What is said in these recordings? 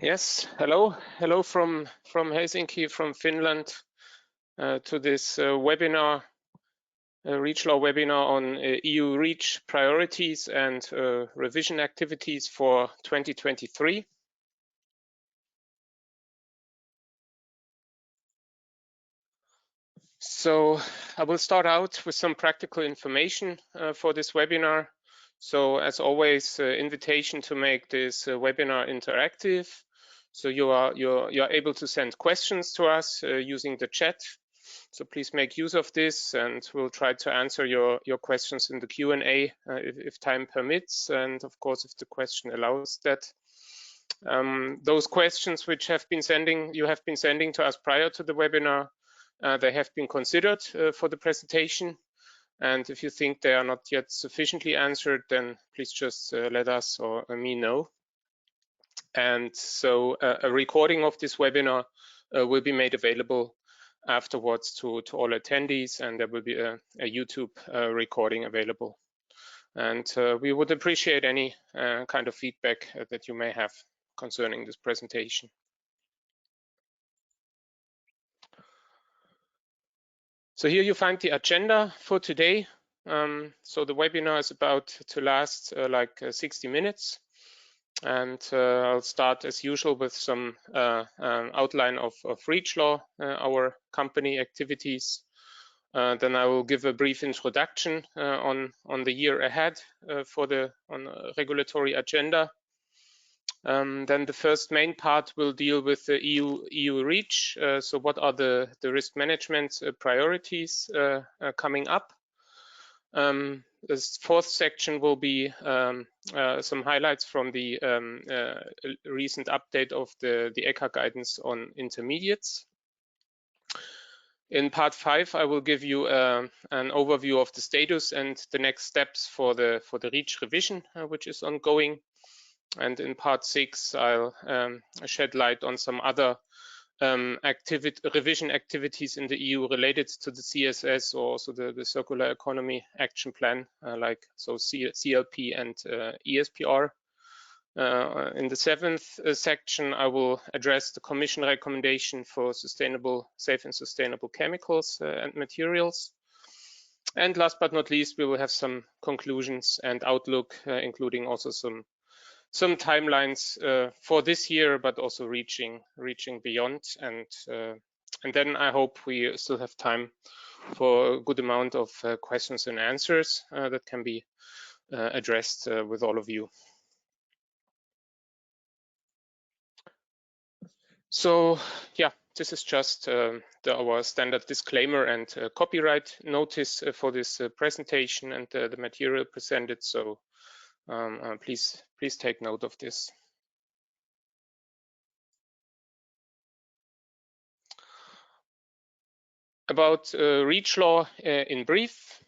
Yes, hello from Helsinki, from Finland, to this webinar, REACH Law webinar on EU REACH priorities and revision activities for 2023. So I will start out with some practical information for this webinar. So as always, invitation to make this webinar interactive. So you're able to send questions to us using the chat. So please make use of this, and we'll try to answer your questions in the Q&A if time permits, and of course if the question allows that. Those questions which you have been sending to us prior to the webinar, they have been considered for the presentation. And if you think they are not yet sufficiently answered, then please just let us or me know. And so a recording of this webinar will be made available afterwards to all attendees, and there will be a YouTube recording available. And we would appreciate any kind of feedback that you may have concerning this presentation. So here you find the agenda for today. So the webinar is about to last like 60 minutes. And I'll start as usual with some outline of REACH Law, our company activities. Then I will give a brief introduction on the year ahead on the regulatory agenda. Then the first main part will deal with the EU REACH. So what are the risk management priorities coming up? This fourth section will be some highlights from the recent update of the ECHA guidance on intermediates. In part 5, I will give you an overview of the status and the next steps for the REACH revision, which is ongoing. And in part 6, I'll shed light on some other revision activities in the EU related to the CSS, or also the Circular Economy Action Plan, like CLP and ESPR. In the 7th section, I will address the Commission recommendation for safe and sustainable chemicals and materials. And last but not least, we will have some conclusions and outlook, including also some timelines for this year, but also reaching beyond. And then I hope we still have time for a good amount of questions and answers that can be addressed with all of you. So yeah, this is just our standard disclaimer and copyright notice for this presentation and the material presented. So please take note of this. About REACH Law in brief.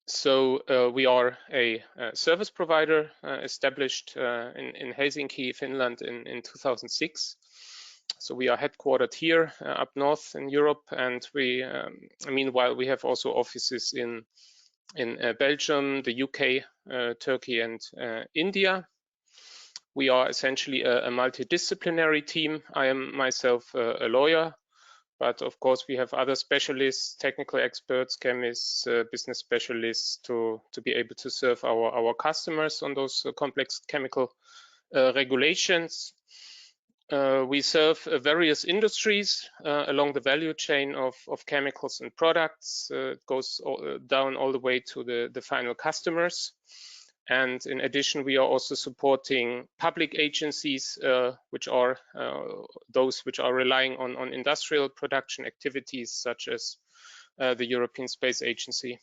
So we are a service provider established in Helsinki, Finland in 2006. So we are headquartered here up north in Europe, and we meanwhile we have also offices in Belgium, the UK, Turkey, and India. We are essentially a multidisciplinary team. I am myself a lawyer, but of course we have other specialists, technical experts, chemists, business specialists to be able to serve our customers on those complex chemical regulations. We serve various industries along the value chain of chemicals and products. It goes down all the way to the final customers. And in addition, we are also supporting public agencies, which are those which are relying on industrial production activities, such as the European Space Agency.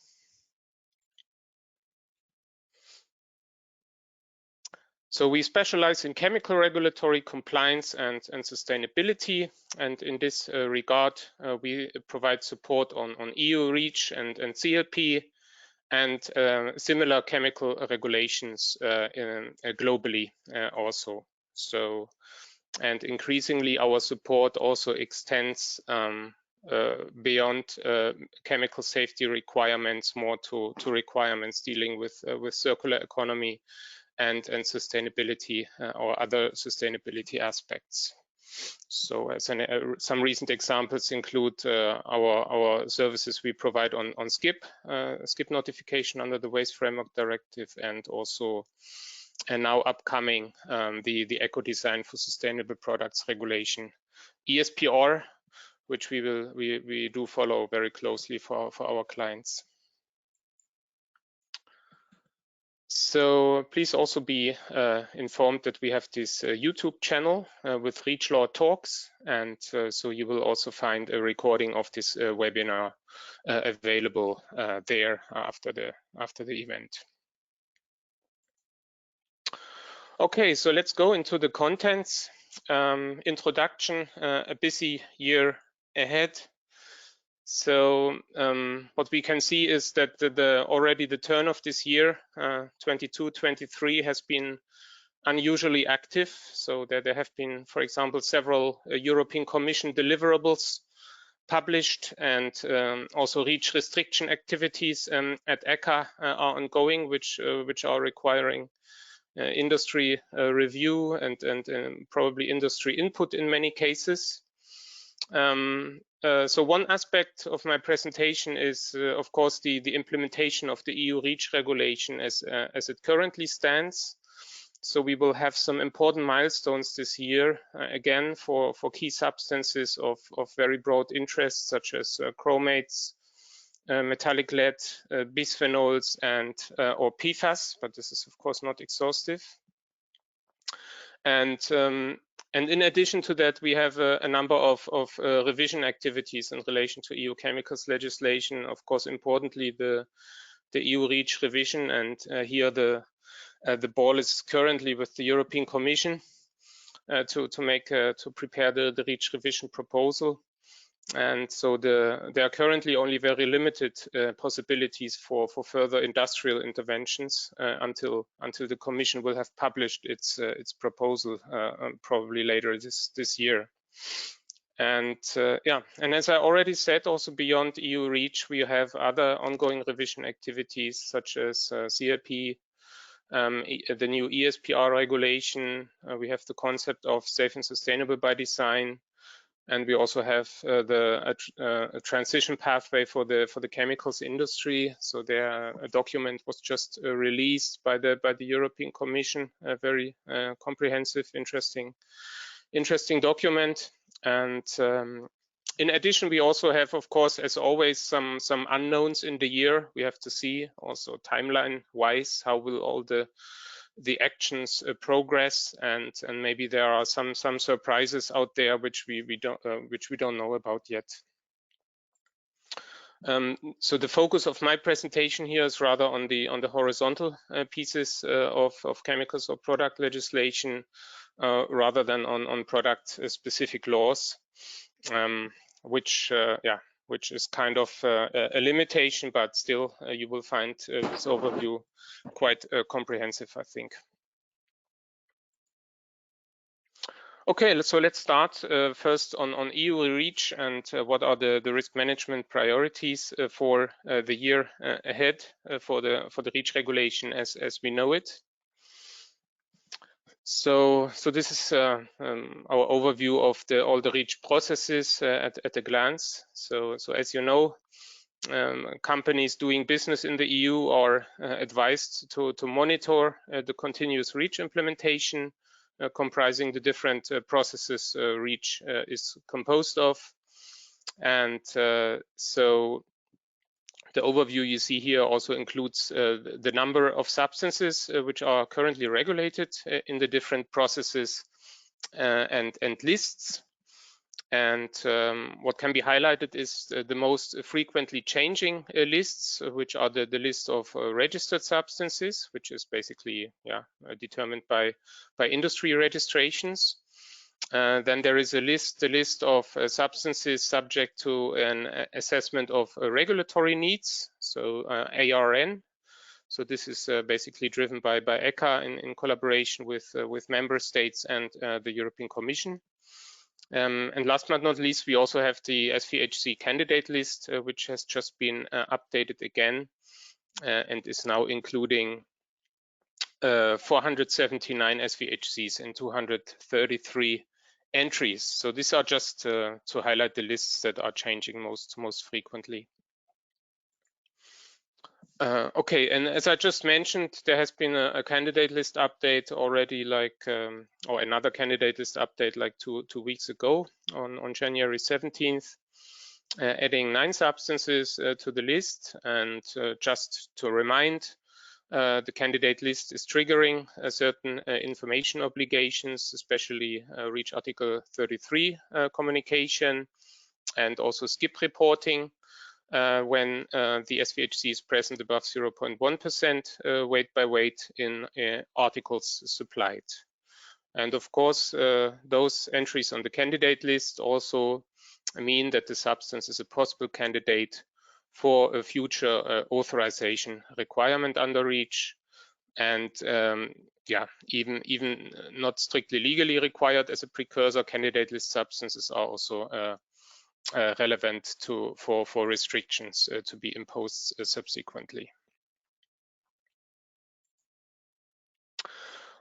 So we specialize in chemical regulatory compliance and sustainability. And in this regard, we provide support on EU REACH and CLP, and similar chemical regulations globally also. So, and increasingly our support also extends beyond chemical safety requirements, more to requirements dealing with circular economy and sustainability or other sustainability aspects. So some recent examples include our services we provide on skip notification under the Waste Framework Directive, and also now upcoming the Eco Design for Sustainable Products Regulation, ESPR, which we do follow very closely for our clients. So please also be informed that we have this YouTube channel with REACH Law Talks, and so you will also find a recording of this webinar available there after the event. Okay, so let's go into the contents. Introduction, a busy year ahead. So what we can see is that already the turn of this year, 22-23, has been unusually active. So there have been, for example, several European Commission deliverables published, and also REACH restriction activities at ECHA are ongoing, which are requiring industry review and probably industry input in many cases. So one aspect of my presentation is, of course, the implementation of the EU REACH regulation as it currently stands. So we will have some important milestones this year, again, for key substances of very broad interest, such as chromates, metallic lead, bisphenols, and or PFAS, but this is of course not exhaustive. And in addition to that, we have a number of revision activities in relation to EU chemicals legislation. Of course, importantly, the EU REACH revision, and here the ball is currently with the European Commission to prepare the REACH revision proposal. And so there are currently only very limited possibilities for further industrial interventions until the Commission will have published its proposal probably later this year. And yeah, and as I already said, also beyond EU REACH, we have other ongoing revision activities such as CLP, the new ESPR regulation. We have the concept of safe and sustainable by design. And we also have a transition pathway for the chemicals industry. So there, a document was just released by the European Commission, a very comprehensive, interesting document. And in addition, we also have, of course, as always, some unknowns in the year. We have to see also timeline-wise how will all the actions progress, and maybe there are some surprises out there which we don't know about yet. So the focus of my presentation here is rather on the horizontal pieces of chemicals or product legislation, rather than on product specific laws, which is kind of a limitation, but still you will find this overview quite comprehensive, I think. Okay, so let's start first on EU REACH and what are the risk management priorities for the year ahead for the REACH regulation as we know it. So this is our overview of all the REACH processes at a glance. So as you know, companies doing business in the EU are advised to monitor the continuous REACH implementation, comprising the different processes REACH is composed of. And so the overview you see here also includes the number of substances which are currently regulated in the different processes and lists. And what can be highlighted is the most frequently changing lists, which are the list of registered substances, which is basically determined by industry registrations. Then there is the list of substances subject to an assessment of regulatory needs, so ARN. So this is basically driven by ECHA in collaboration with member states and the European Commission. And last but not least, we also have the SVHC candidate list, which has just been updated again and is now including 479 SVHCs and 233 entries. So these are just to highlight the lists that are changing most frequently. Okay, and as I just mentioned, there has been a candidate list update already, like or another candidate list update like two weeks ago on January 17th, adding 9 substances to the list. And just to remind, the candidate list is triggering certain information obligations, especially REACH Article 33 communication, and also skip reporting when the SVHC is present above 0.1% weight by weight in articles supplied. And of course, those entries on the candidate list also mean that the substance is a possible candidate for a future authorization requirement under REACH, and yeah, even not strictly legally required as a precursor, candidate list substances are also relevant for restrictions to be imposed subsequently.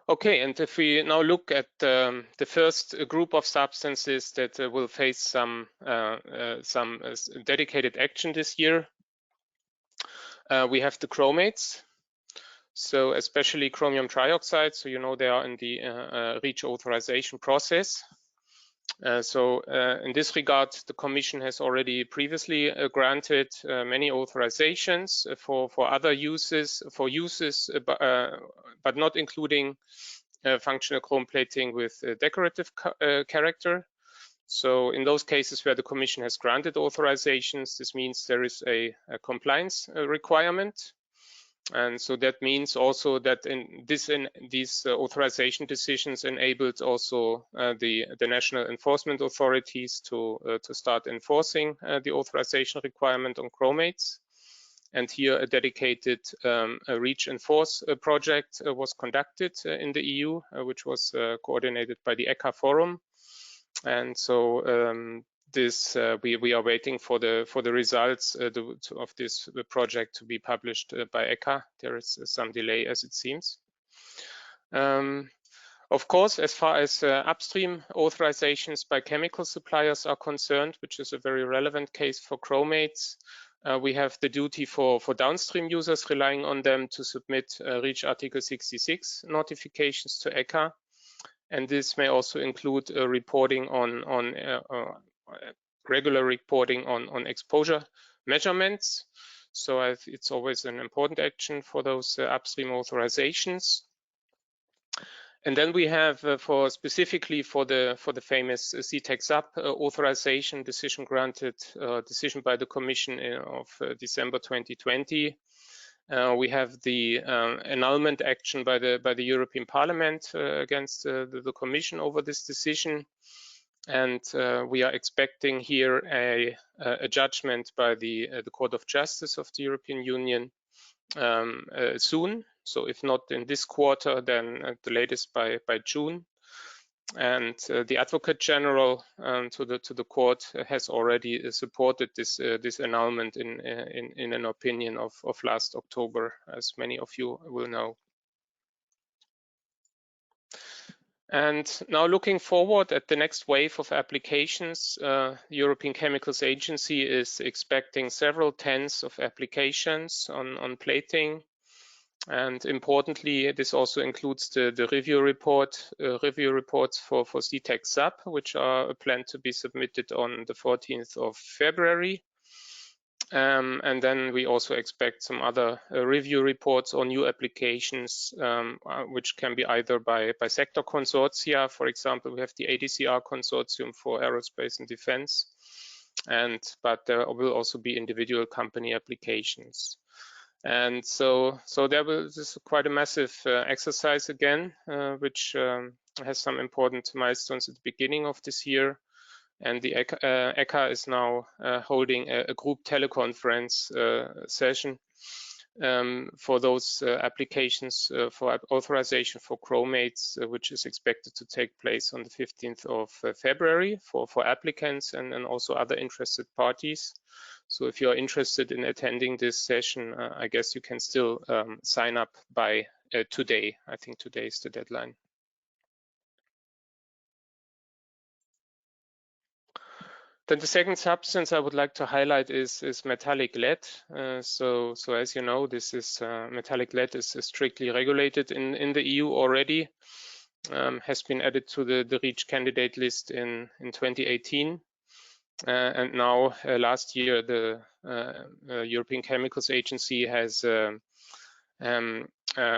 Okay, and if we now look at the first group of substances that will face some dedicated action this year, we have the chromates. So especially chromium trioxide, so you know they are in the REACH authorization process. In this regard, the Commission has already previously granted many authorizations for other uses, but not including functional chrome plating with decorative character. So in those cases where the Commission has granted authorizations, this means there is a compliance requirement. And so that means also that these authorization decisions enabled also the national enforcement authorities to start enforcing the authorization requirement on chromates. And here a dedicated REACH Enforce project was conducted in the EU, which was coordinated by the ECHA forum. And so we are waiting for the results of this project to be published by ECHA. There is some delay, as it seems. Of course, as far as upstream authorizations by chemical suppliers are concerned, which is a very relevant case for chromates, we have the duty for downstream users relying on them to submit REACH Article 66 notifications to ECHA. And this may also include reporting on regular reporting on exposure measurements. So it's always an important action for those upstream authorizations. And then we have specifically for the famous CTEC-SUB authorization decision granted decision by the Commission of December 2020. We have the annulment action by the European Parliament against the Commission over this decision, and we are expecting here a judgment by the Court of Justice of the European Union soon. So if not in this quarter, then at the latest by June. And the Advocate General to the court has already supported this annulment in an opinion of last October, as many of you will know. And now looking forward at the next wave of applications, the European Chemicals Agency is expecting several tens of applications on plating. And importantly, this also includes the review reports for CTEC-SUB, which are planned to be submitted on the 14th of February. And then we also expect some other review reports on new applications, which can be either by sector consortia. For example, we have the ADCR Consortium for Aerospace and Defense, but there will also be individual company applications. And so this is quite a massive exercise again, which has some important milestones at the beginning of this year. And the ECHA is now holding a group teleconference session for those applications for authorization for chromates, which is expected to take place on the 15th of February for applicants and also other interested parties. So if you're interested in attending this session, I guess you can still sign up by today. I think today is the deadline. Then the second substance I would like to highlight is metallic lead. So as you know, this is metallic lead is strictly regulated in the EU already. Has been added to the REACH candidate list in 2018. And now last year the European Chemicals Agency has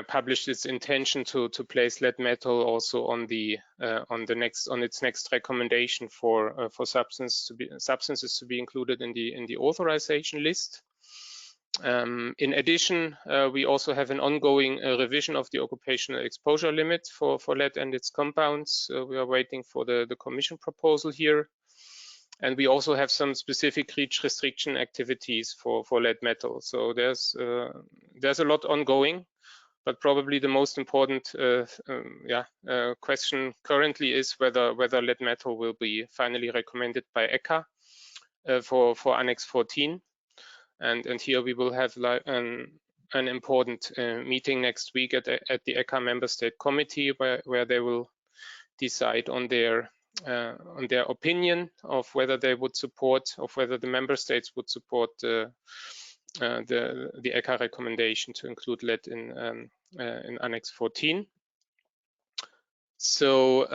published its intention to place lead metal also on its next recommendation for substances to be included in the authorization list. In addition, we also have an ongoing revision of the occupational exposure limit for lead and its compounds. We are waiting for the Commission proposal here. And we also have some specific REACH restriction activities for lead metal. So there's a lot ongoing, but probably the most important question currently is whether lead metal will be finally recommended by ECHA for Annex 14. And here we will have an important meeting next week at the ECHA Member State Committee where they will decide on their opinion of whether they would support, of whether the member states would support the ECHA recommendation to include lead in Annex 14. So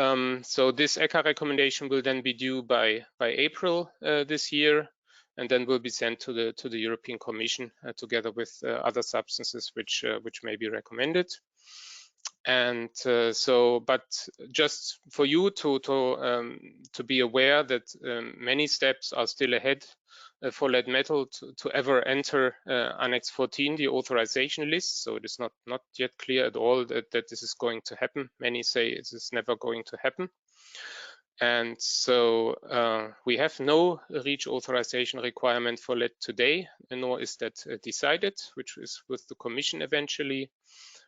this ECHA recommendation will then be due by April this year, and then will be sent to the European Commission together with other substances which may be recommended. And but just for you to be aware that many steps are still ahead for lead metal to ever enter Annex 14, the authorization list. So it is not yet clear at all that this is going to happen. Many say it is never going to happen. And so we have no REACH authorization requirement for lead today, nor is that decided, which is with the Commission eventually.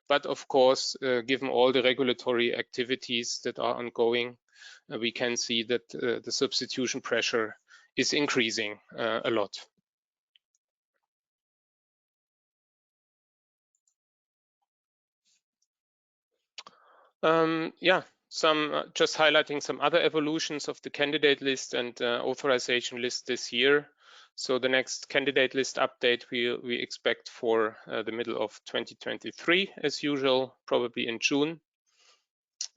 But of course, given all the regulatory activities that are ongoing, we can see that the substitution pressure is increasing a lot. Just highlighting some other evolutions of the candidate list and authorization list this year. So the next candidate list update we expect for the middle of 2023, as usual, probably in June.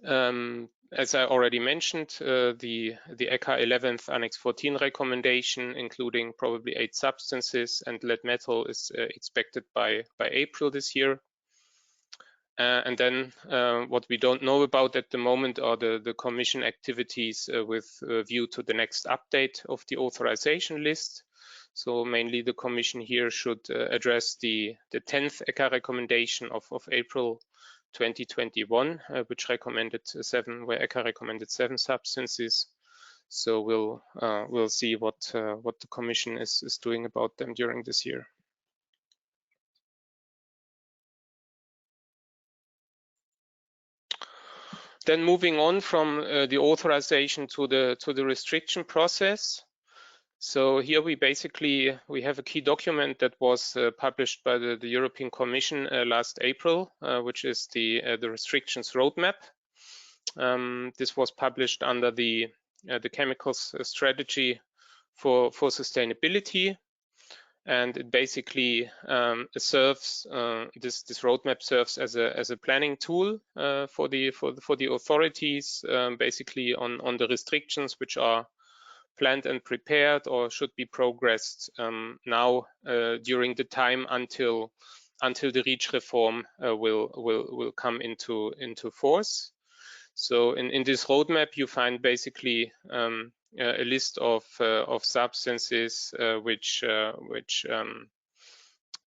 As I already mentioned, the ECHA 11th Annex 14 recommendation, including probably 8 substances and lead metal, is expected by April this year. And then what we don't know about at the moment are the Commission activities with view to the next update of the authorization list. So mainly the Commission here should address the 10th ECHA recommendation of April 2021, which recommended where ECHA recommended 7 substances. So we'll see what the Commission is doing about them during this year. Then moving on from the authorization to the restriction process. So here we have a key document that was published by the European Commission last April, which is the restrictions roadmap. This was published under the chemicals strategy for sustainability. And it basically serves this roadmap serves as a planning tool for the authorities, basically on the restrictions which are planned and prepared or should be progressed now during the time until the REACH reform will come into force. So in this roadmap you find basically a list of substances which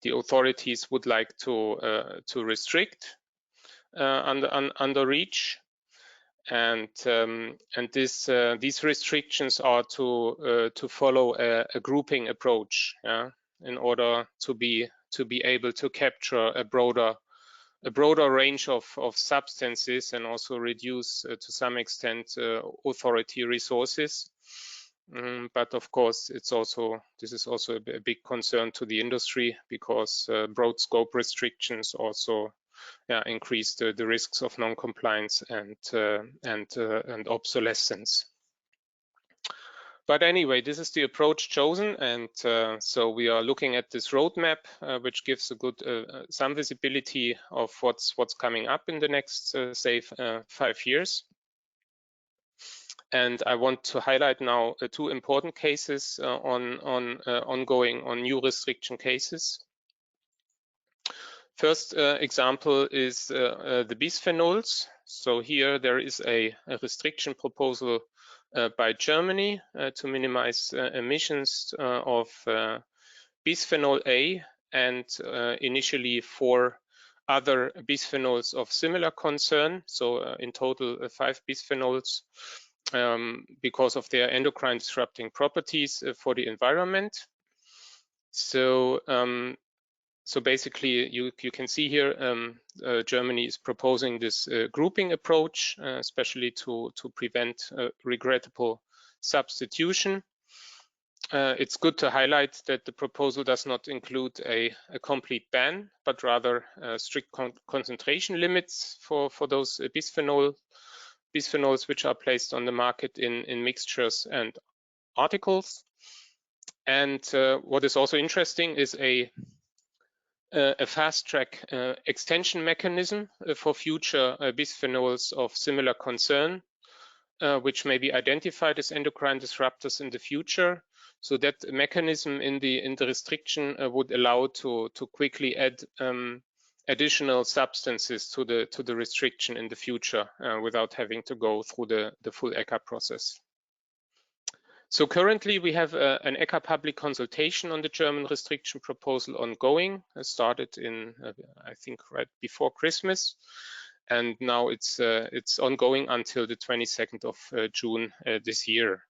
the authorities would like to restrict under REACH, and these restrictions are to follow a grouping approach, in order to be able to capture a broader range of substances and also reduce to some extent authority resources. But of course, this is also a big concern to the industry, because broad scope restrictions also increase the risks of non-compliance and obsolescence. But anyway, this is the approach chosen, and so we are looking at this roadmap, which gives a good some visibility of what's coming up in the next, say, 5 years. And I want to highlight now 2 important cases ongoing on new restriction cases. First example is the bisphenols. So here there is a restriction proposal by Germany to minimize emissions of bisphenol A and initially 4 other bisphenols of similar concern. So in total 5 bisphenols because of their endocrine disrupting properties for the environment. So so basically, you can see here Germany is proposing this grouping approach, especially to prevent regrettable substitution. It's good to highlight that the proposal does not include a complete ban, but rather strict concentration limits for those bisphenols which are placed on the market in mixtures and articles. And what is also interesting is a fast-track extension mechanism for future bisphenols of similar concern, which may be identified as endocrine disruptors in the future. So that mechanism in the restriction would allow to quickly add additional substances to the restriction in the future without having to go through the full ECHA process. So currently we have an ECHA public consultation on the German restriction proposal ongoing. It started in, I think, right before Christmas. And now it's ongoing until the 22nd of June this year.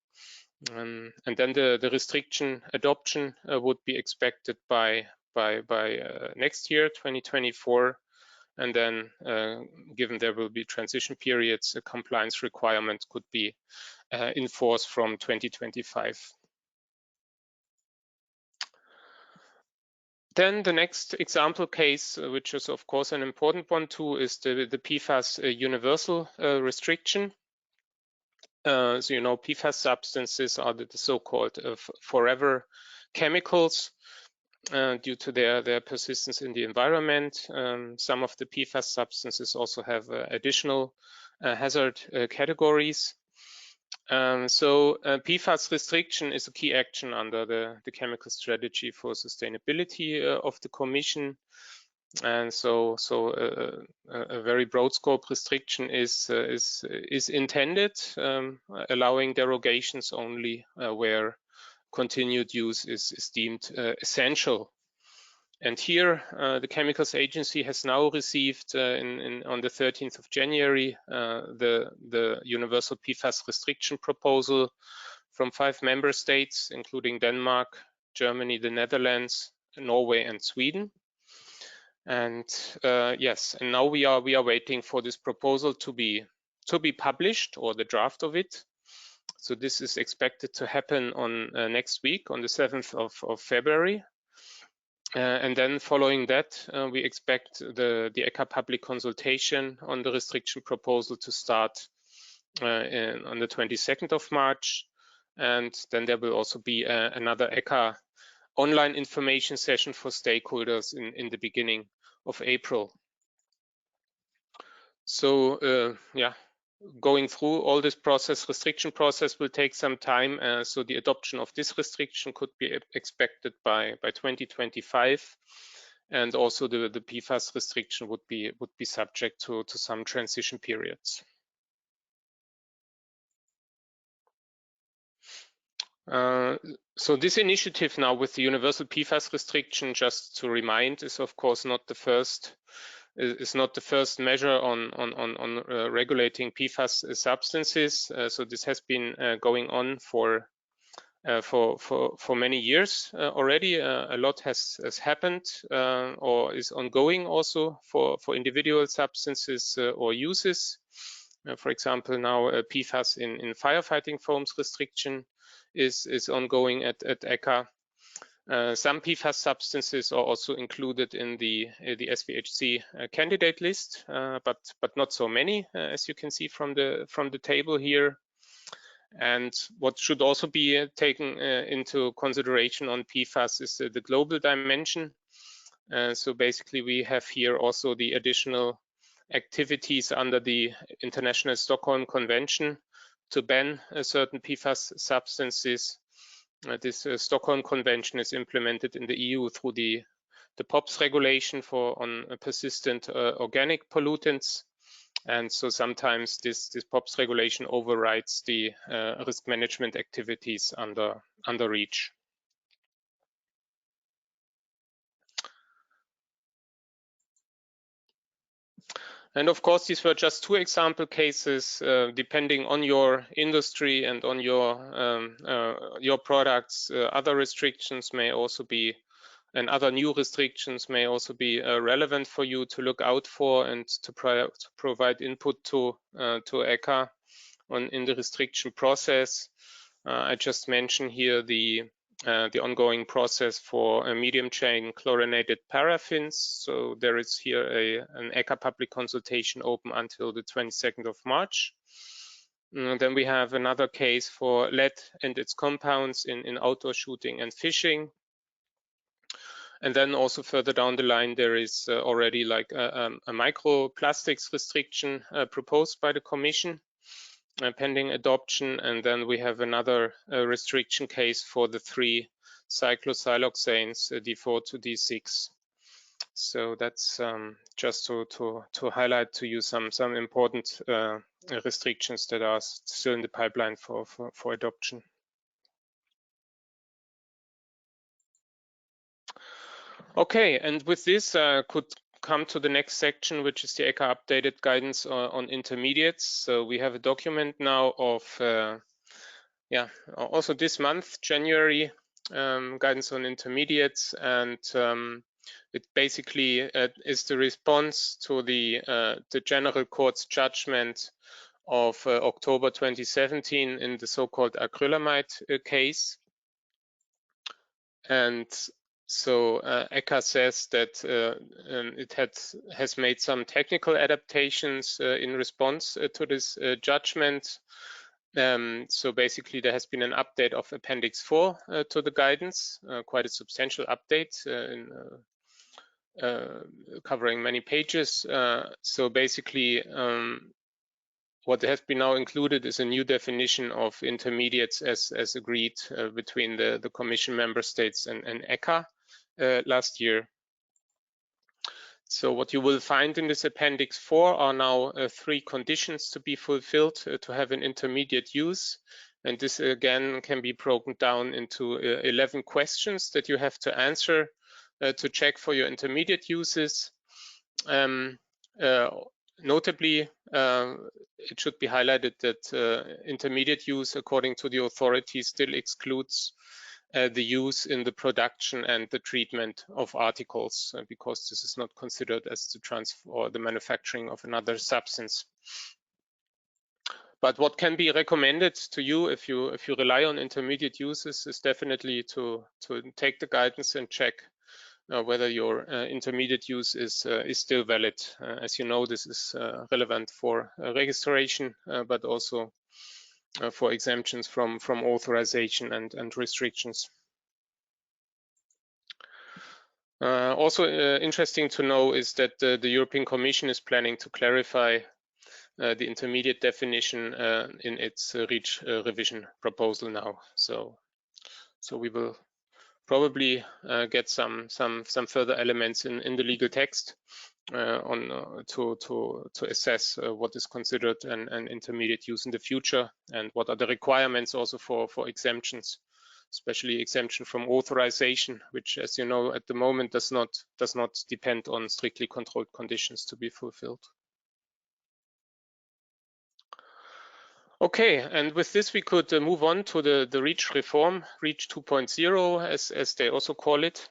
And then the restriction adoption would be expected by next year, 2024. And then, given there will be transition periods, a compliance requirement could be in force from 2025. Then the next example case, which is of course an important one too, is the PFAS universal restriction. So you know, PFAS substances are the so-called forever chemicals. Due to their persistence in the environment. Some of the PFAS substances also have additional hazard categories. So PFAS restriction is a key action under the chemical strategy for sustainability of the Commission. And so a very broad scope restriction is intended, allowing derogations only where continued use is deemed essential. And here, the Chemicals Agency has now received on the 13th of January the Universal PFAS restriction proposal from 5 member states, including Denmark, Germany, the Netherlands, Norway, and Sweden. And yes, and now we are waiting for this proposal to be published, or the draft of it. So this is expected to happen on next week, on the 7th of February. And then following that, we expect the ECHA public consultation on the restriction proposal to start on the 22nd of March. And then there will also be another ECHA online information session for stakeholders in the beginning of April. So yeah. Going through all this restriction process will take some time. So the adoption of this restriction could be expected by 2025, and also the PFAS restriction would be subject to some transition periods. So this initiative now with the universal PFAS restriction, just to remind, is of course not the first. Is not the first measure on regulating PFAS substances. So this has been going on for many years already. A lot has happened or is ongoing also for individual substances or uses. For example, now PFAS in firefighting foams restriction is ongoing at ECHA. Some PFAS substances are also included in the SVHC candidate list, but not so many, as you can see from the table here. And what should also be taken into consideration on PFAS is the global dimension. So basically, we have here also the additional activities under the International Stockholm Convention to ban certain PFAS substances. This Stockholm Convention is implemented in the EU through the POPs regulation on persistent organic pollutants. And so sometimes this POPs regulation overrides the risk management activities under REACH. And of course, these were just two example cases. Depending on your industry and on your products, other restrictions may also be, and other new restrictions may also be relevant for you to look out for and to provide input to ECHA in the restriction process. I just mentioned here the ongoing process for medium chain chlorinated paraffins. So there is here an ECHA public consultation open until the 22nd of March. Then we have another case for lead and its compounds in outdoor shooting and fishing. And then also further down the line, there is already like a microplastics restriction proposed by the Commission. Pending adoption, and then we have another restriction case for the 3 cyclosiloxanes, D4 to D6. So that's just to highlight to you some important restrictions that are still in the pipeline for adoption. Okay, and with this could come to the next section, which is the ECHA updated guidance on intermediates. So we have a document now of, also this month, January, guidance on intermediates, and it basically is the response to the General Court's judgment of October 2017 in the so-called acrylamide case. And so ECHA says that it has made some technical adaptations in response to this judgment. So basically, there has been an update of Appendix 4 to the guidance, quite a substantial update covering many pages. So basically, what has been now included is a new definition of intermediates as agreed between the Commission member states and ECHA last year. So what you will find in this Appendix 4 are now 3 conditions to be fulfilled to have an intermediate use. And this again can be broken down into 11 questions that you have to answer to check for your intermediate uses. Notably, it should be highlighted that intermediate use, according to the authorities, still excludes the use in the production and the treatment of articles, because this is not considered as the transfer or the manufacturing of another substance. But what can be recommended to you if you rely on intermediate uses is definitely to take the guidance and check whether your intermediate use is still valid. As you know, this is relevant for registration, but also for exemptions from authorization and restrictions. Also interesting to know is that the European Commission is planning to clarify the intermediate definition in its REACH revision proposal now. So we will probably get some further elements in the legal text to assess what is considered an intermediate use in the future, and what are the requirements also for exemptions, especially exemption from authorization, which, as you know, at the moment does not depend on strictly controlled conditions to be fulfilled. Okay, and with this we could move on to the REACH reform, REACH 2.0, as they also call it.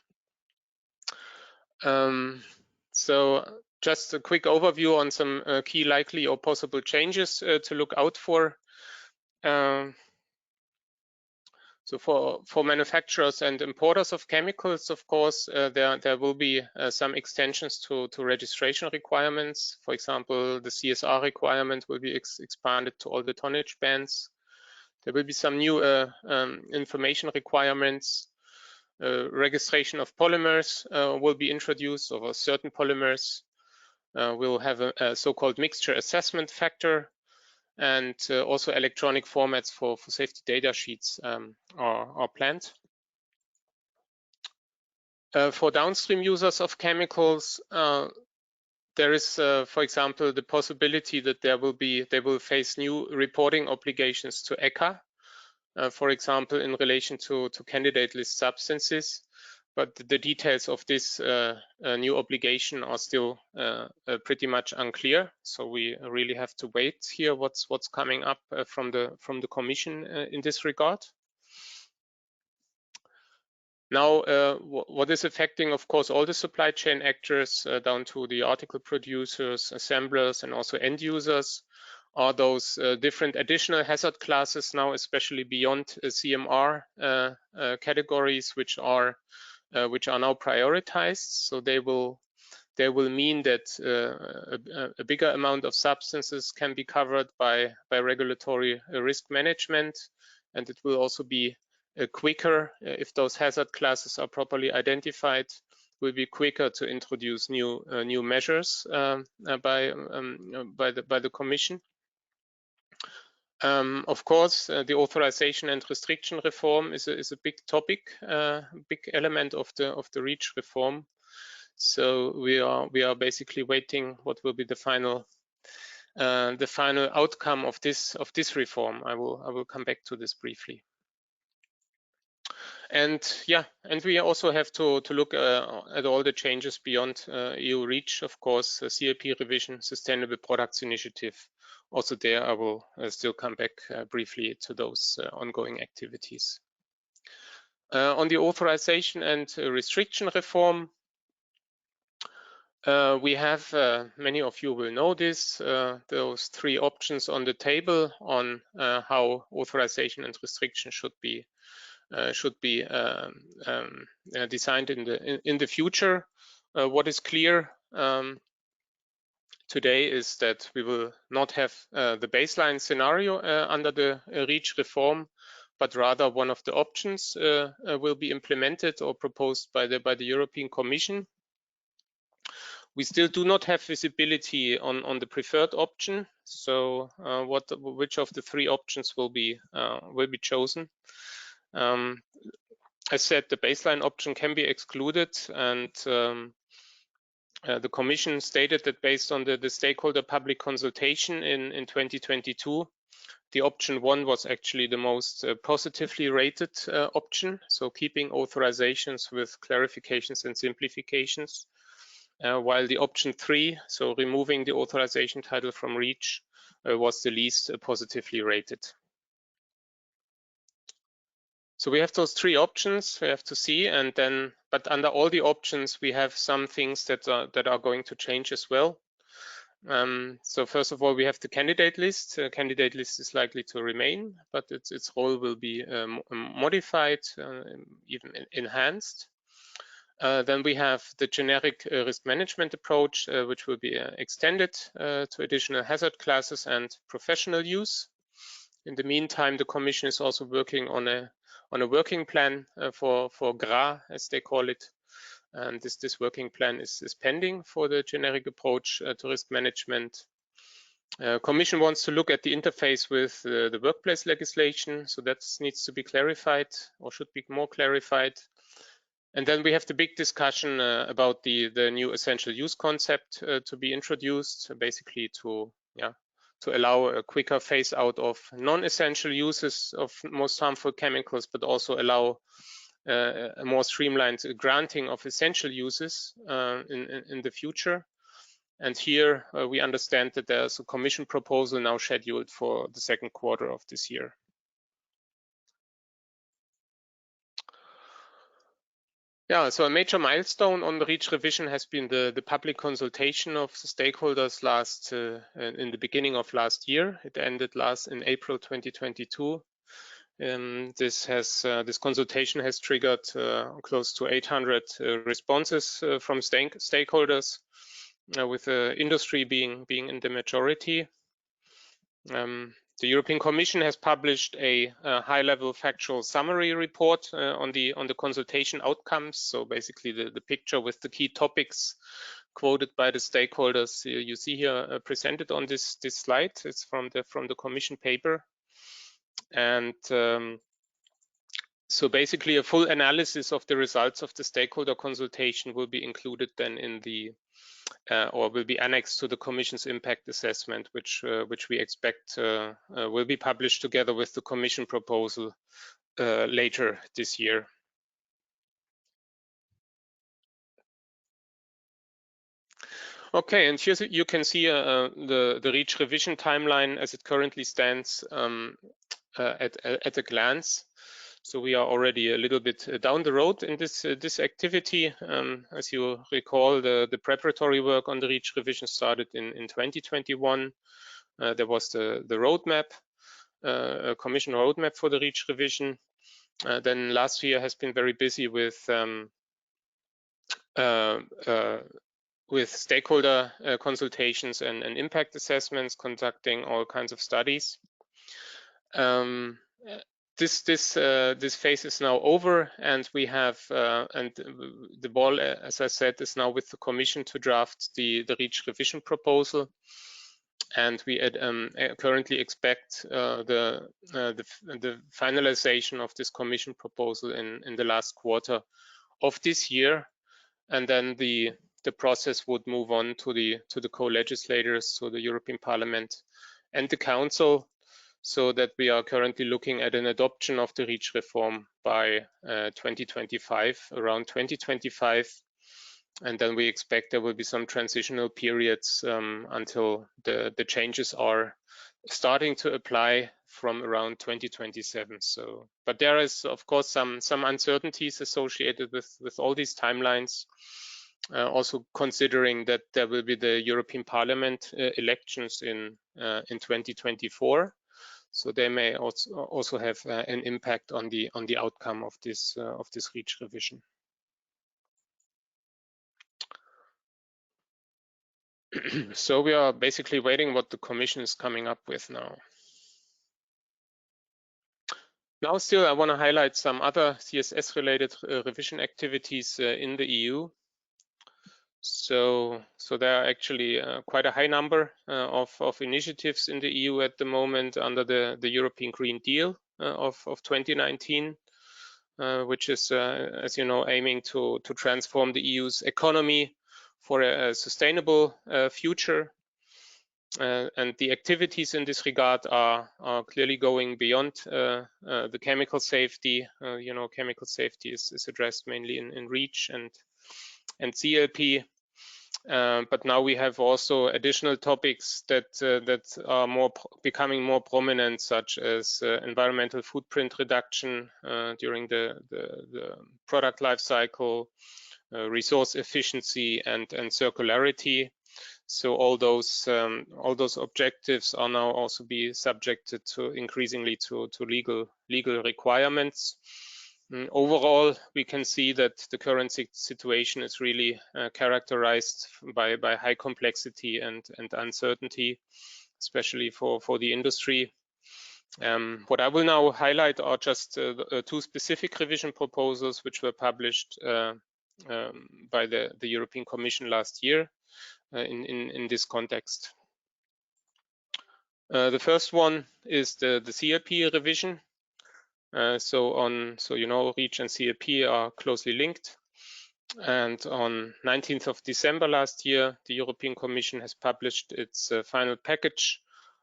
So just a quick overview on some key likely or possible changes to look out for. So So for manufacturers and importers of chemicals, of course, there will be some extensions to registration requirements. For example, the CSR requirement will be expanded to all the tonnage bands. There will be some new information requirements. Registration of polymers will be introduced, or certain polymers will have a so-called mixture assessment factor. And also electronic formats for safety data sheets are planned. For downstream users of chemicals, there is, for example, the possibility that they will face new reporting obligations to ECHA, for example, in relation to candidate list substances. But the details of this new obligation are still pretty much unclear. So we really have to wait here what's coming up from the Commission in this regard. Now, what is affecting, of course, all the supply chain actors down to the article producers, assemblers, and also end users are those different additional hazard classes now, especially beyond CMR categories, which are now prioritized. So they will mean that a bigger amount of substances can be covered by regulatory risk management, and it will also be quicker if those hazard classes are properly identified. Will be quicker to introduce new measures by the Commission. Of course, the authorization and restriction reform is a big topic, big element of the REACH reform. So we are basically waiting what will be the final outcome of this reform. I will come back to this briefly. And yeah, and we also have to look at all the changes beyond EU REACH, of course, CLP revision, Sustainable Products Initiative. Also there, I will still come back briefly to those ongoing activities. On the authorization and restriction reform, we have, many of you will know this, those three options on the table on how authorization and restriction should be designed in the future. What is clear today is that we will not have the baseline scenario under the REACH reform, but rather one of the options will be implemented or proposed by the European Commission. We still do not have visibility on the preferred option. So which of the three options will be chosen? As said, the baseline option can be excluded, and the Commission stated that based on the stakeholder public consultation in 2022, the option 1 was actually the most positively rated option. So keeping authorizations with clarifications and simplifications, while the option 3, so removing the authorization title from REACH, was the least positively rated. So we have those three options we have to see, and then, but under all the options, we have some things that are going to change as well. So first of all, we have the candidate list. Candidate list is likely to remain, but its role will be modified, even enhanced. Then we have the generic risk management approach, which will be extended to additional hazard classes and professional use. In the meantime, the Commission is also working on a working plan for GRA, as they call it. And this working plan is pending for the generic approach to risk management. Commission wants to look at the interface with the workplace legislation, so that needs to be clarified or should be more clarified. And then we have the big discussion about the new essential use concept to be introduced, basically to allow a quicker phase out of non-essential uses of most harmful chemicals, but also allow a more streamlined granting of essential uses in the future. And here we understand that there's a Commission proposal now scheduled for the second quarter of this year. Yeah, so a major milestone on the REACH revision has been the public consultation of the stakeholders in the beginning of last year. It ended in April 2022. This consultation has triggered close to 800 responses from stakeholders, with industry being in the majority. The European Commission has published a high-level factual summary report on the consultation outcomes. So basically, the picture with the key topics quoted by the stakeholders you see here presented on this slide. It's from the Commission paper, and so basically a full analysis of the results of the stakeholder consultation will be included then in the or will be annexed to the Commission's impact assessment, which we expect will be published together with the Commission proposal later this year. Okay, and here you can see the REACH revision timeline as it currently stands at a glance. So we are already a little bit down the road in this activity. As you recall, the preparatory work on the REACH revision started in 2021. There was the roadmap, Commission roadmap for the REACH revision. Then last year has been very busy with stakeholder consultations and impact assessments, conducting all kinds of studies. This phase is now over, and we have and the ball, as I said, is now with the Commission to draft the REACH revision proposal, and we currently expect the finalization of this Commission proposal in the last quarter of this year, and then the process would move on to the co-legislators, so the European Parliament and the Council, so that we are currently looking at an adoption of the REACH reform by 2025, around 2025. And then we expect there will be some transitional periods until the changes are starting to apply from around 2027. So, but there is, of course, some uncertainties associated with all these timelines. Also considering that there will be the European Parliament elections in 2024. So they may also have an impact on the outcome of this REACH revision. So we are basically waiting what the Commission is coming up with now. Now, still, I want to highlight some other CSS-related revision activities in the EU. So there are actually quite a high number of initiatives in the EU at the moment under the European Green Deal of 2019, which is, as you know, aiming to transform the EU's economy for a sustainable future. And the activities in this regard are clearly going beyond the chemical safety. You know, chemical safety is addressed mainly in REACH and CLP. But now we have also additional topics that are becoming more prominent, such as environmental footprint reduction during the product life cycle, resource efficiency, and circularity. So all those objectives are now also be subjected to increasingly to legal requirements. Overall, we can see that the current situation is really characterized by high complexity and uncertainty, especially for the industry. What I will now highlight are just two specific revision proposals which were published by the European Commission last year in this context. The first one is the CLP revision. So you know, REACH and CLP are closely linked. And on 19th of December last year, the European Commission has published its final package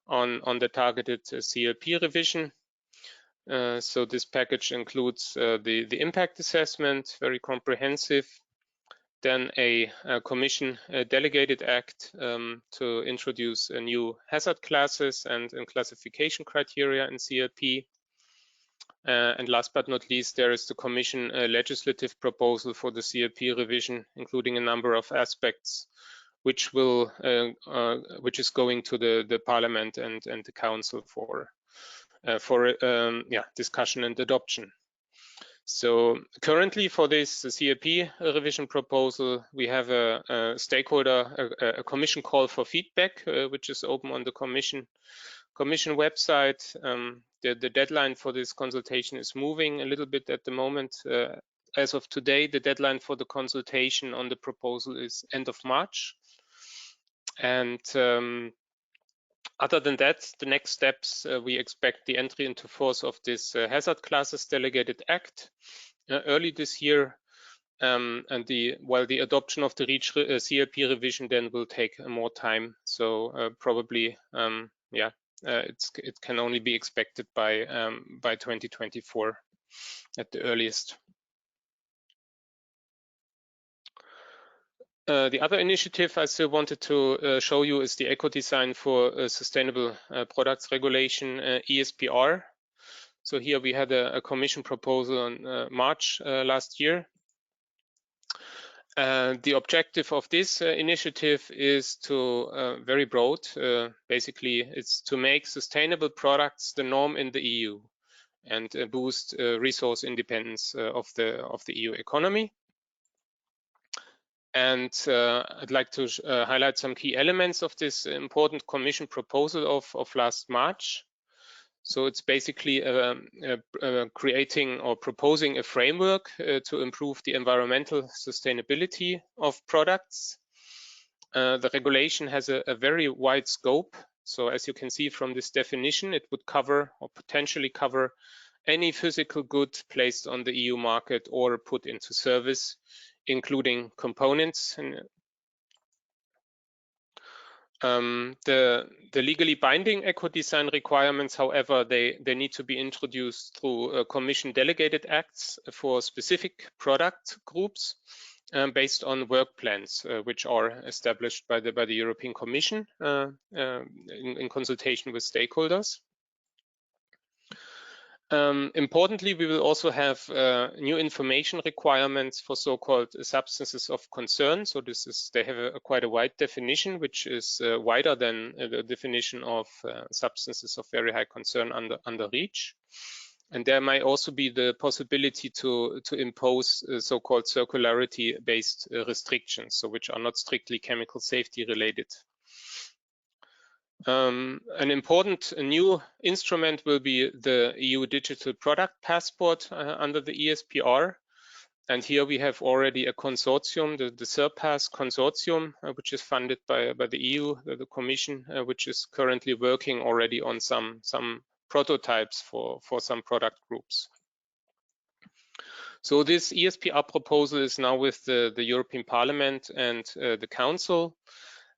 on the targeted CLP revision. So this package includes the impact assessment, very comprehensive. Then a Commission delegated act to introduce a new hazard classes and classification criteria in CLP. And last but not least, there is the Commission legislative proposal for the CLP revision, including a number of aspects, which is going to the Parliament and the Council for for discussion and adoption. So currently for this CLP revision proposal, we have a stakeholder, a commission call for feedback, which is open on the commission website. The deadline for this consultation is moving a little bit at the moment. As of today, the deadline for the consultation on the proposal is end of March. And other than that, the next steps, we expect the entry into force of this hazard classes delegated act early this year, and while the adoption of the REACH CLP revision then will take more time. So probably, it can only be expected by 2024 at the earliest. The other initiative I still wanted to show you is the eco-design for sustainable products regulation, ESPR. So here we had a commission proposal on March last year. The objective of this initiative is to very broad. Basically, it's to make sustainable products the norm in the EU and boost resource independence of the EU economy. And I'd like to highlight some key elements of this important Commission proposal of last March. So it's basically creating or proposing a framework to improve the environmental sustainability of products. The regulation has a very wide scope. So as you can see from this definition, it would cover or potentially cover any physical good placed on the EU market or put into service, including components. The legally binding eco-design requirements, however, they need to be introduced through Commission delegated acts for specific product groups based on work plans, which are established by the European Commission in consultation with stakeholders. Importantly, we will also have new information requirements for so-called substances of concern. So they have quite a wide definition, which is wider than the definition of substances of very high concern under REACH. And there might also be the possibility to impose so-called circularity-based restrictions, so which are not strictly chemical safety related. An important new instrument will be the EU Digital Product Passport under the ESPR. And here we have already a consortium, the Surpass consortium, which is funded by the EU, the Commission, which is currently working already on some prototypes for some product groups. So this ESPR proposal is now with the European Parliament and the Council,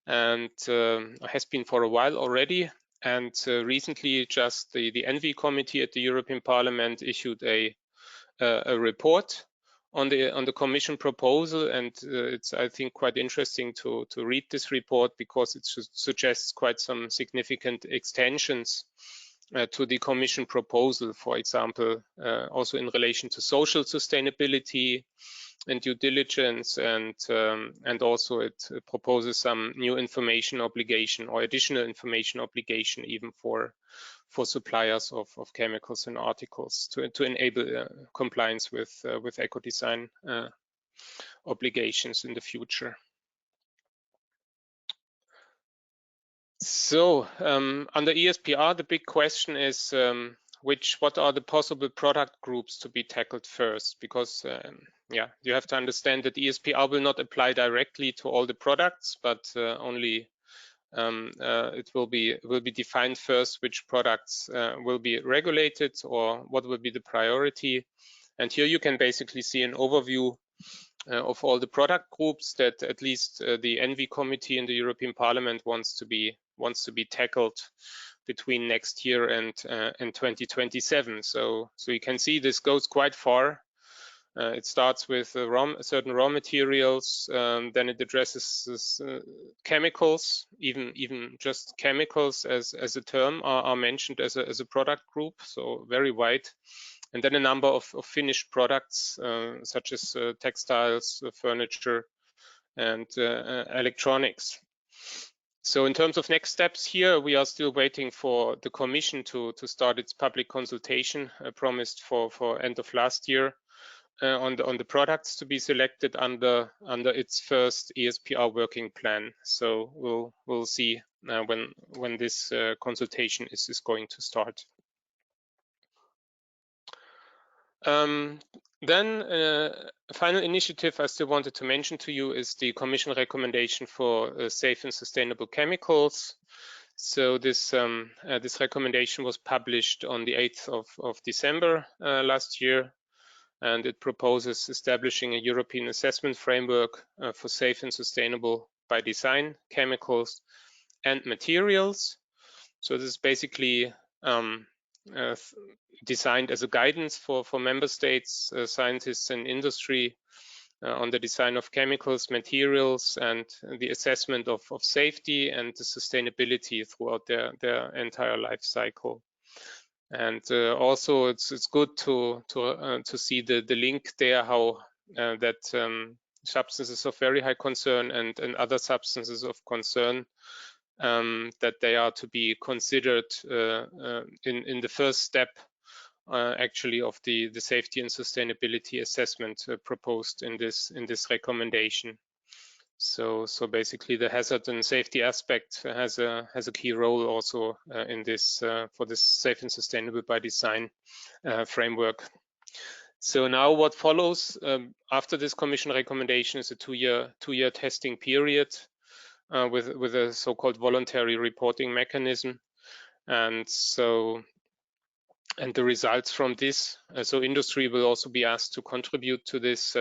and has been for a while already. And recently, just the ENVI committee at the European Parliament issued a report on the Commission proposal, and it's, I think, quite interesting to read this report because it suggests quite some significant extensions to the Commission proposal. For example, also in relation to social sustainability and due diligence, and also it proposes some new information obligation or additional information obligation even for suppliers of chemicals and articles to enable compliance with eco-design obligations in the future. So under ESPR, the big question is what are the possible product groups to be tackled first? Because you have to understand that ESPR will not apply directly to all the products, but only it will be defined first which products will be regulated or what will be the priority. And here you can basically see an overview of all the product groups that at least the ENVI committee in the European Parliament wants to be tackled between next year and 2027. So you can see this goes quite far. It starts with certain raw materials, then it addresses chemicals, even just chemicals as a term are mentioned as a product group, so very wide. And then a number of finished products, such as textiles, furniture, and electronics. So in terms of next steps here, we are still waiting for the Commission to start its public consultation promised for end of last year on the products to be selected under its first ESPR working plan. So we'll see when this consultation is going to start. Then a final initiative I still wanted to mention to you is the Commission recommendation for safe and sustainable chemicals. So this recommendation was published on the 8th of December last year, and it proposes establishing a European assessment framework for safe and sustainable by design chemicals and materials. So this is basically designed as a guidance for member states, scientists and industry on the design of chemicals, materials, and the assessment of safety and the sustainability throughout their entire life cycle. And also it's good to see the link there, how that substances of very high concern and other substances of concern, that they are to be considered in the first step actually of the safety and sustainability assessment proposed in this recommendation. So basically the hazard and safety aspect has a key role also in this for this safe and sustainable by design framework. So now what follows after this Commission recommendation is a two-year testing period with a so-called voluntary reporting mechanism, and the results from this. So industry will also be asked to contribute to this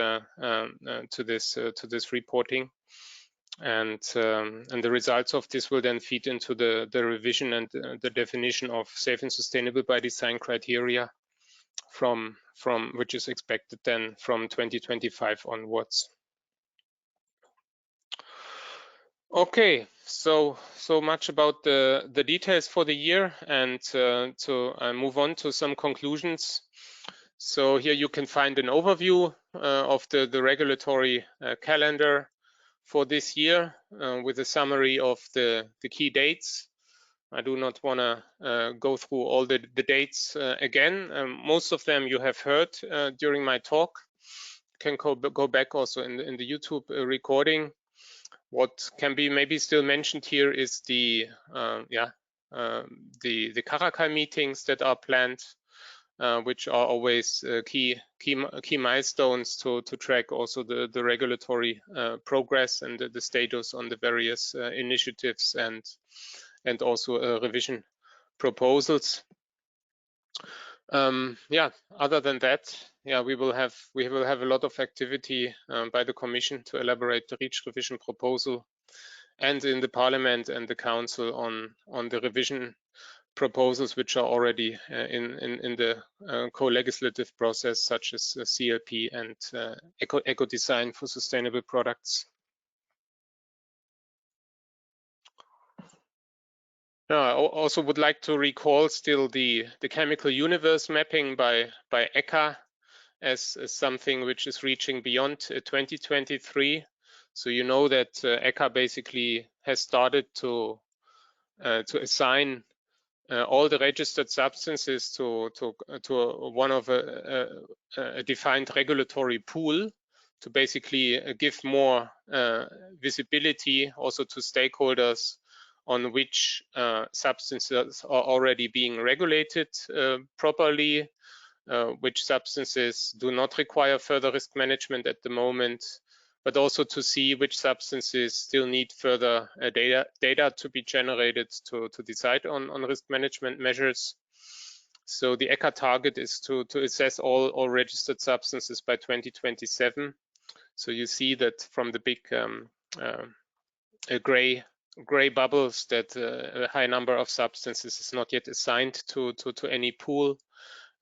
reporting, and the results of this will then feed into the revision and the definition of safe and sustainable by design criteria from which is expected then from 2025 onwards. Okay, so much about the details for the year, and to move on to some conclusions. So here you can find an overview of the regulatory calendar for this year with a summary of the key dates. I do not want to go through all the dates again. Most of them you have heard during my talk. You can go back also in the YouTube recording. What can be maybe still mentioned here is the Caracal meetings that are planned, which are always key milestones to track also the regulatory progress and the status on the various initiatives and also revision proposals. Other than that, we will have a lot of activity by the Commission to elaborate the REACH revision proposal, and in the Parliament and the Council on the revision proposals which are already in the co-legislative process, such as CLP and eco design for sustainable products. I also would like to recall still the chemical universe mapping by ECHA as something which is reaching beyond 2023. So you know that ECHA basically has started to assign all the registered substances to one of a defined regulatory pool to basically give more visibility also to stakeholders on which substances are already being regulated properly, which substances do not require further risk management at the moment, but also to see which substances still need further data to be generated to decide on risk management measures. So the ECHA target is to assess all registered substances by 2027. So you see that from the big gray bubbles that a high number of substances is not yet assigned to any pool.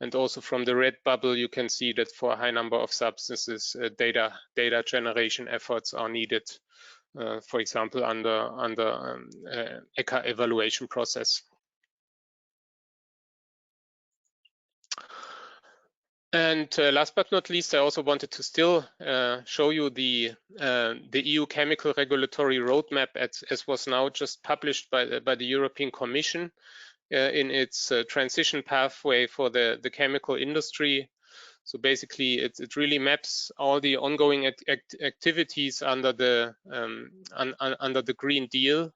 And also from the red bubble, you can see that for a high number of substances, data generation efforts are needed, for example, under ECHA evaluation process. And last but not least, I also wanted to still show you the EU chemical regulatory roadmap as was now just published by the European Commission in its transition pathway for the chemical industry. So basically, it really maps all the ongoing activities under the under the Green Deal,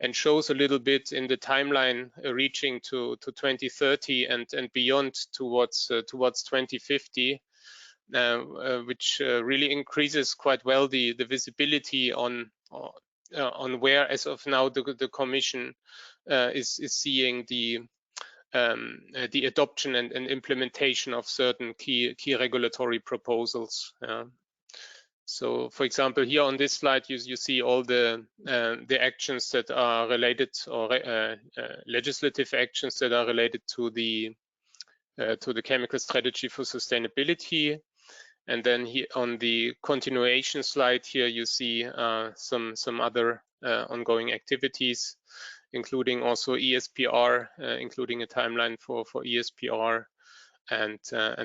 and shows a little bit in the timeline reaching to 2030 and beyond towards 2050, which really increases quite well the visibility on where, as of now, the Commission is seeing the adoption and implementation of certain key regulatory proposals. So, for example, here on this slide, you see all the actions that are related, or legislative actions that are related to the chemical strategy for sustainability. And then here on the continuation slide here, you see some other ongoing activities, including also ESPR, including a timeline for ESPR, and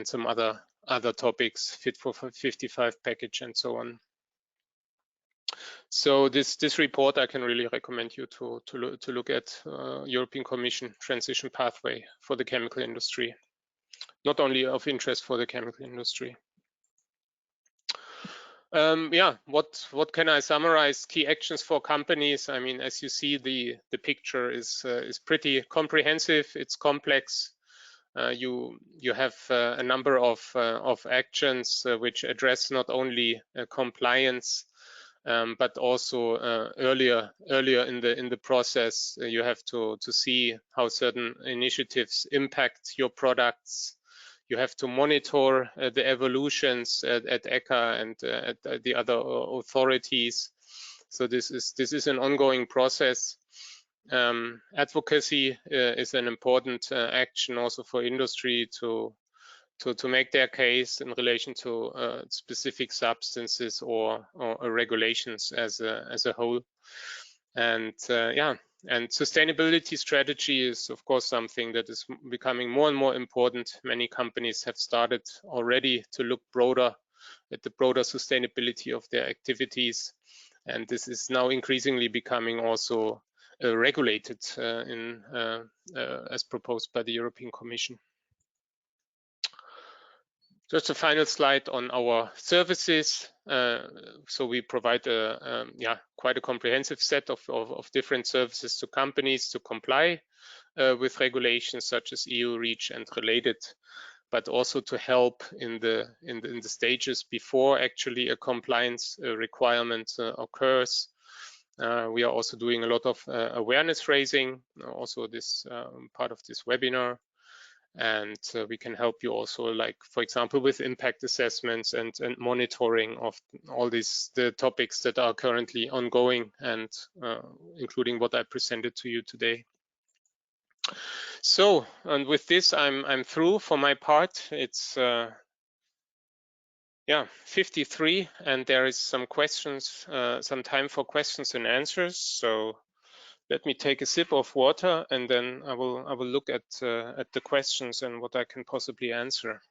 some other topics, Fit for 55 package and so on. So this report I can really recommend you to look at, European Commission transition pathway for the chemical industry. Not only of interest for the chemical industry. Yeah, what can I summarize? Key actions for companies. I mean, as you see, the picture is pretty comprehensive. It's complex. You have a number of actions which address not only compliance, but also earlier in the process. You have to see how certain initiatives impact your products. You have to monitor the evolutions at ECHA and at the other authorities. So this is an ongoing process. Advocacy is an important action also for industry to make their case in relation to specific substances or regulations as a whole. And yeah, and sustainability strategy is of course something that is becoming more and more important. Many companies have started already to look broader at the broader sustainability of their activities, and this is now increasingly becoming also regulated as proposed by the European Commission. Just a final slide on our services. So we provide quite a comprehensive set of different services to companies to comply with regulations such as EU REACH and related, but also to help in the stages before actually a compliance requirement occurs. We are also doing a lot of awareness raising, also this part of this webinar. And we can help you also, like, for example, with impact assessments and monitoring of all the topics that are currently ongoing, and including what I presented to you today. So, and with this, I'm through for my part. It's 53, and there is some questions, some time for questions and answers. So let me take a sip of water, and then I will look at the questions and what I can possibly answer.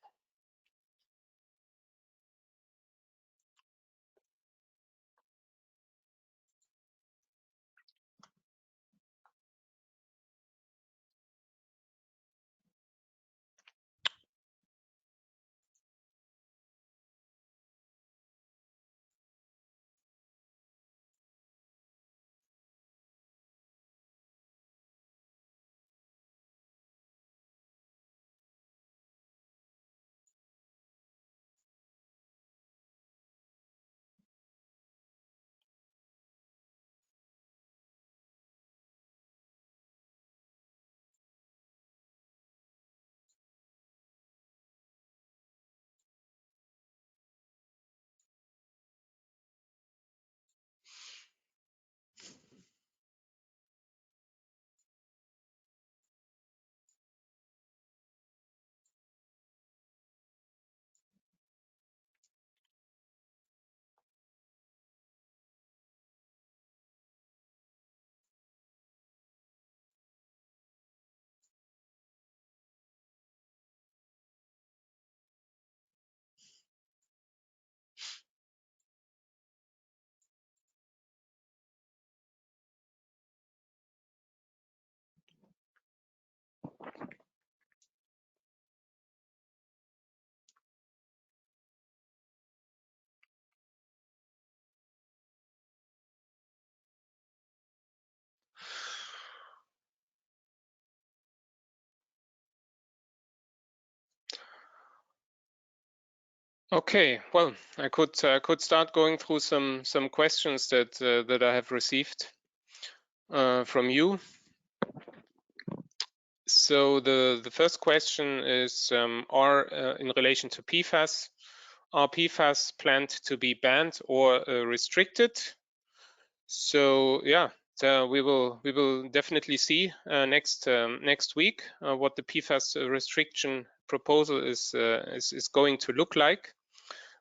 Okay, well, I could start going through some questions that I have received from you. So the first question is, in relation to PFAS, are PFAS planned to be banned or restricted? So yeah, we will definitely see next week what the PFAS restriction proposal is going to look like.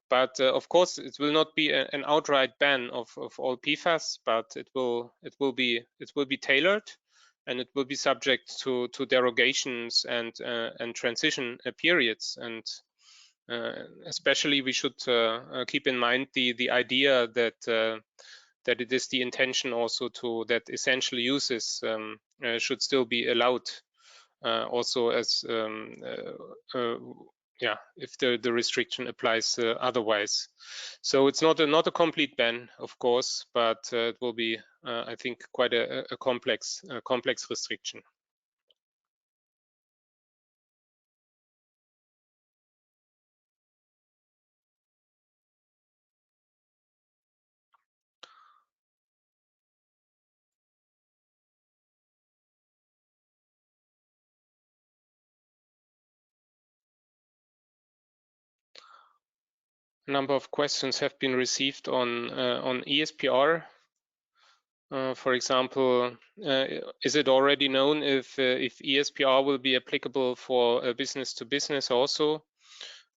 But of course, it will not be an outright ban of all PFAS, but it will be tailored, and it will be subject to derogations and transition periods. And especially, we should keep in mind the idea that that it is the intention also that essential uses should still be allowed, also as yeah, if the restriction applies otherwise. So it's not a complete ban, of course, but it will be, I think, quite a complex restriction. A number of questions have been received on ESPR. For example, is it already known if ESPR will be applicable for business to business also?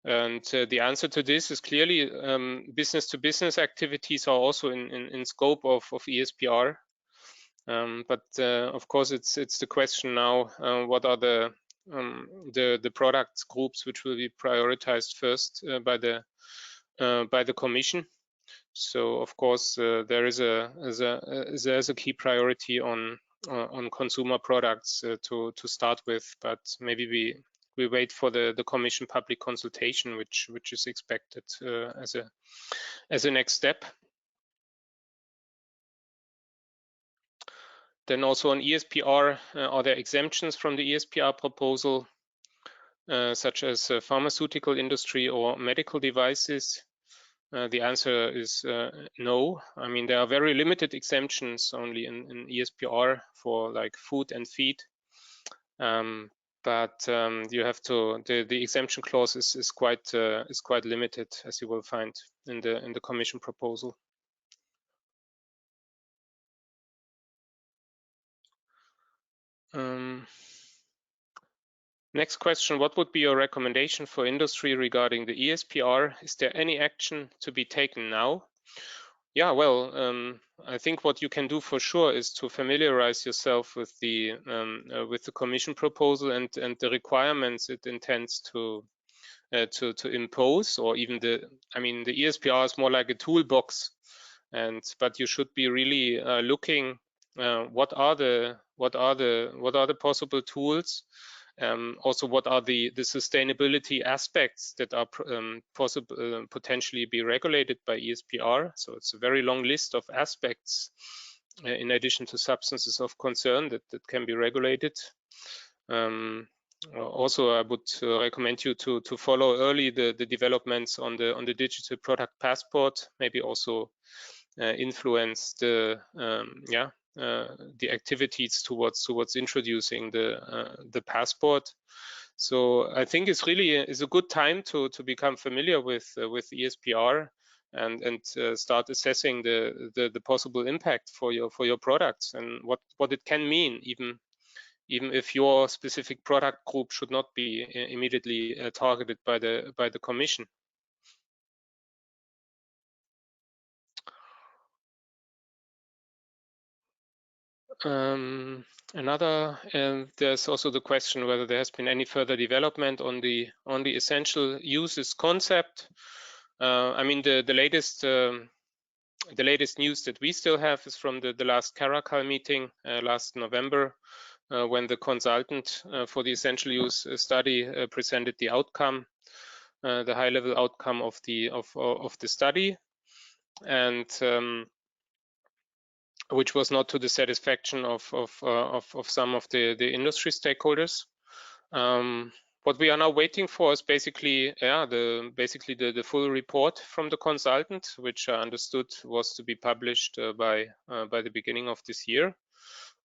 And the answer to this is clearly business to business activities are also in scope of ESPR. But of course, it's the question now: what are the product groups which will be prioritized first by the Commission? So of course, there is a key priority on consumer products to start with, but maybe we wait for the Commission public consultation, which is expected as a next step. Then also on ESPR, are there exemptions from the ESPR proposal, such as pharmaceutical industry or medical devices? The answer is no. I mean, there are very limited exemptions only in ESPR for like food and feed. But you have to, the exemption clause is quite limited, as you will find in the Commission proposal. Next question: what would be your recommendation for industry regarding the ESPR? Is there any action to be taken now? Yeah, well, I think what you can do for sure is to familiarize yourself with the Commission proposal and the requirements it intends to impose, or even the ESPR is more like a toolbox, but you should be really looking what are the possible tools. Also, what are the sustainability aspects that are possible potentially be regulated by ESPR? So it's a very long list of aspects in addition to substances of concern that can be regulated. Also, I would recommend you to follow early the developments on the digital product passport. Maybe also influence the activities towards introducing the passport. So I think it's really a good time to become familiar with ESPR and start assessing the possible impact for your products and what it can mean, even if your specific product group should not be immediately targeted by the Commission. There's also the question whether there has been any further development on the essential uses concept. I mean, the latest news that we still have is from the last Caracal meeting last November, when the consultant for the essential use study presented the outcome, the high-level outcome of the study, and which was not to the satisfaction of some of the industry stakeholders. What we are now waiting for is basically the full report from the consultant, which I understood was to be published by the beginning of this year,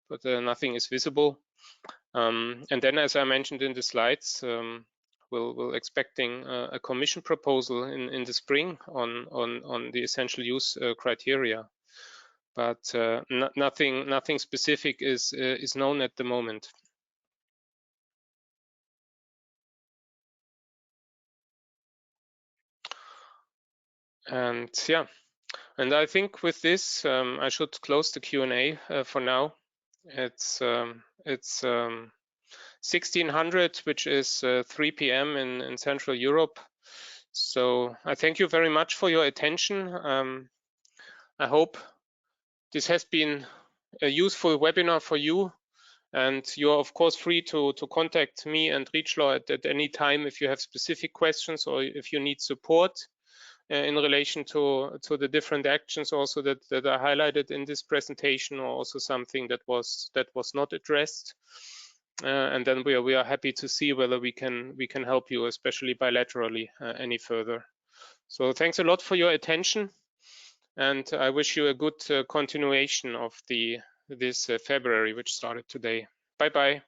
but nothing is visible. And then, as I mentioned in the slides, we're expecting a commission proposal in the spring on the essential use criteria, but nothing specific is known at the moment. And yeah, and I think with this I should close the Q&A for now. It's 1600, which is 3 p.m. in Central Europe. So I thank you very much for your attention. I hope this has been a useful webinar for you, and you are of course free to contact me and Reachlaw at any time if you have specific questions or if you need support in relation to the different actions also that are highlighted in this presentation, or also something that was not addressed. And then we are happy to see whether we can help you, especially bilaterally, any further. So thanks a lot for your attention, and I wish you a good continuation of this February, which started today. Bye bye.